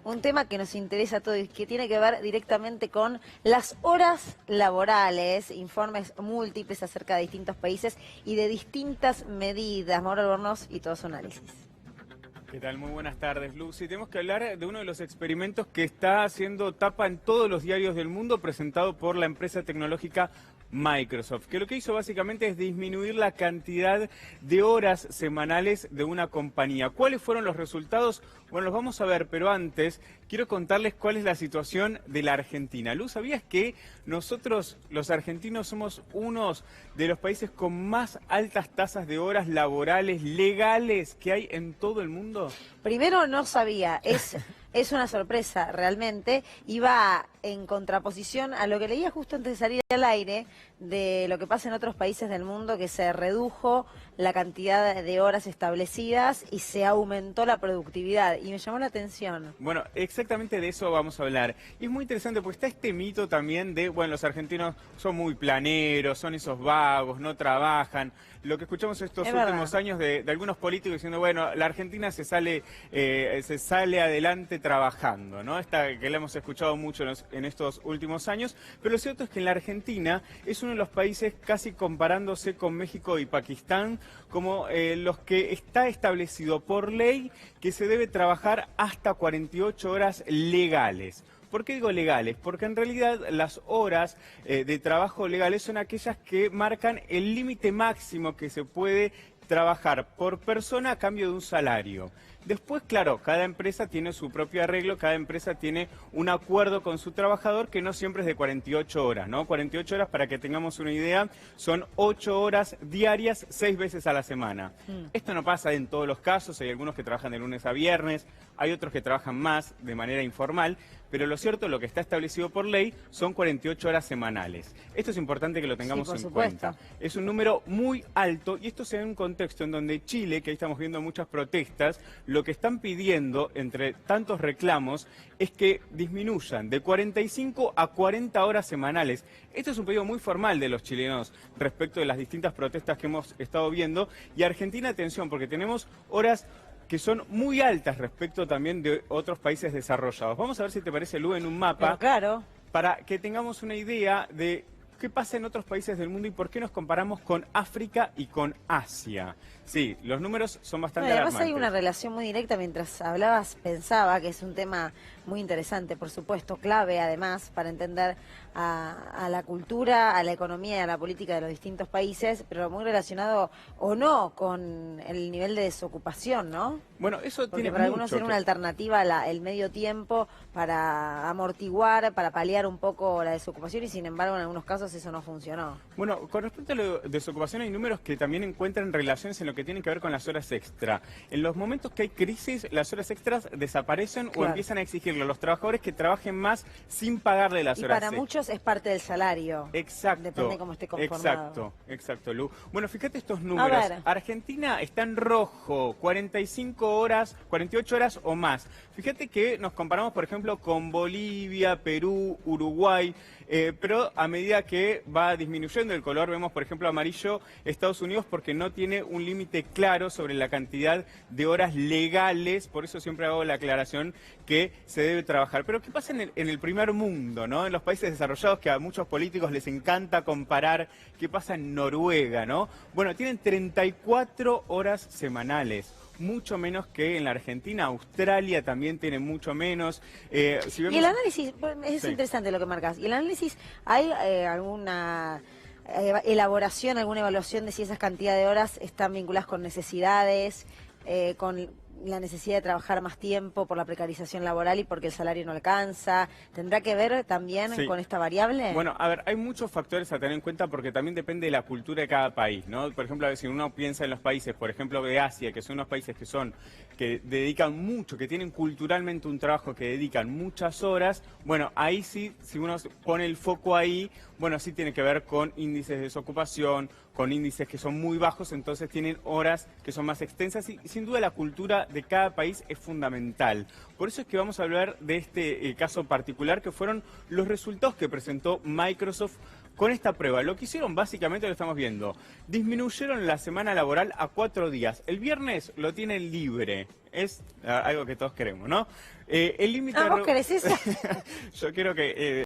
un tema que nos interesa a todos y que tiene que ver directamente con las horas laborales, informes múltiples acerca de distintos países y de distintas medidas. Mauro Albornoz y todo su análisis. ¿Qué tal? Muy buenas tardes, Lucy. Tenemos que hablar de uno de los experimentos que está haciendo tapa en todos los diarios del mundo, presentado por la empresa tecnológica Microsoft, que lo que hizo básicamente es disminuir la cantidad de horas semanales de una compañía. ¿Cuáles fueron los resultados? Bueno, los vamos a ver, pero antes quiero contarles cuál es la situación de la Argentina. Luz, ¿sabías que nosotros, los argentinos, somos unos de los países con más altas tasas de horas laborales legales que hay en todo el mundo? Primero no sabía, es una sorpresa realmente, iba en contraposición a lo que leía justo antes de salir al aire, de lo que pasa en otros países del mundo, que se redujo la cantidad de horas establecidas y se aumentó la productividad, y me llamó la atención. Bueno, exactamente de eso vamos a hablar. Y es muy interesante porque está este mito también de, bueno, los argentinos son muy planeros, son esos vagos, no trabajan. Lo que escuchamos estos últimos años de algunos políticos diciendo, bueno, la Argentina se sale adelante trabajando, ¿no? Esta que la hemos escuchado mucho en estos últimos años, pero lo cierto es que en la Argentina es uno de los países, casi comparándose con México y Pakistán, como los que está establecido por ley que se debe trabajar hasta 48 horas legales. ¿Por qué digo legales? Porque en realidad las horas de trabajo legales son aquellas que marcan el límite máximo que se puede trabajar por persona a cambio de un salario. Después, claro, cada empresa tiene su propio arreglo, cada empresa tiene un acuerdo con su trabajador que no siempre es de 48 horas, ¿no? 48 horas, para que tengamos una idea, son 8 horas diarias, 6 veces a la semana. Esto no pasa en todos los casos, hay algunos que trabajan de lunes a viernes, hay otros que trabajan más de manera informal, pero lo cierto, lo que está establecido por ley, son 48 horas semanales. Esto es importante que lo tengamos en cuenta. Es un número muy alto y esto se da en un contexto en donde Chile, que ahí estamos viendo muchas protestas, lo que están pidiendo, entre tantos reclamos, es que disminuyan de 45 a 40 horas semanales. Esto es un pedido muy formal de los chilenos respecto de las distintas protestas que hemos estado viendo. Y Argentina, atención, porque tenemos horas que son muy altas respecto también de otros países desarrollados. Vamos a ver si te parece, Lu, en un mapa, claro, para que tengamos una idea de qué pasa en otros países del mundo y por qué nos comparamos con África y con Asia. Sí, los números son bastante alarmantes. Además hay una relación muy directa, mientras hablabas pensaba que es un tema muy interesante, por supuesto, clave además para entender a la cultura, a la economía y a la política de los distintos países, pero muy relacionado o no con el nivel de desocupación, ¿no? Bueno, eso porque tiene para algunos mucho era una alternativa el medio tiempo para amortiguar, para paliar un poco la desocupación, y sin embargo en algunos casos eso no funcionó. Bueno, con respecto a la desocupación hay números que también encuentran relaciones en lo que tiene que ver con las horas extra. En los momentos que hay crisis, las horas extras desaparecen o empiezan a exigirle a los trabajadores que trabajen más sin pagarle las horas extras. Y para muchos es parte del salario. Exacto. Depende de cómo esté conformado. Exacto, Lu. Bueno, fíjate estos números. Argentina está en rojo, 45 horas, 48 horas o más. Fíjate que nos comparamos, por ejemplo, con Bolivia, Perú, Uruguay, pero a medida que va disminuyendo el color, vemos, por ejemplo, amarillo Estados Unidos, porque no tiene un límite claro sobre la cantidad de horas legales. Por eso siempre hago la aclaración que se debe trabajar. Pero ¿qué pasa en el primer mundo, ¿no? En los países desarrollados, que a muchos políticos les encanta comparar, ¿qué pasa en Noruega, no? Bueno, tienen 34 horas semanales, mucho menos que en la Argentina. Australia también tiene mucho menos. Si vemos... Y el análisis, es interesante lo que marcas. Y el análisis, ¿hay alguna elaboración, alguna evaluación de si esas cantidades de horas están vinculadas con necesidades, con la necesidad de trabajar más tiempo por la precarización laboral y porque el salario no alcanza? ¿Tendrá que ver también con esta variable? Bueno, a ver, hay muchos factores a tener en cuenta porque también depende de la cultura de cada país, ¿no? Por ejemplo, a ver, si uno piensa en los países, por ejemplo, de Asia, que son unos países que dedican mucho, que tienen culturalmente un trabajo que dedican muchas horas, bueno, ahí sí, si uno pone el foco ahí, bueno, sí tiene que ver con índices de desocupación, con índices que son muy bajos, entonces tienen horas que son más extensas y sin duda la cultura de cada país es fundamental. Por eso es que vamos a hablar de este caso particular, que fueron los resultados que presentó Microsoft con esta prueba. Lo que hicieron básicamente lo estamos viendo. Disminuyeron la semana laboral a 4 días. El viernes lo tienen libre. es algo que todos queremos, ¿no? El límite... ¿Vos querés eso? Yo quiero que...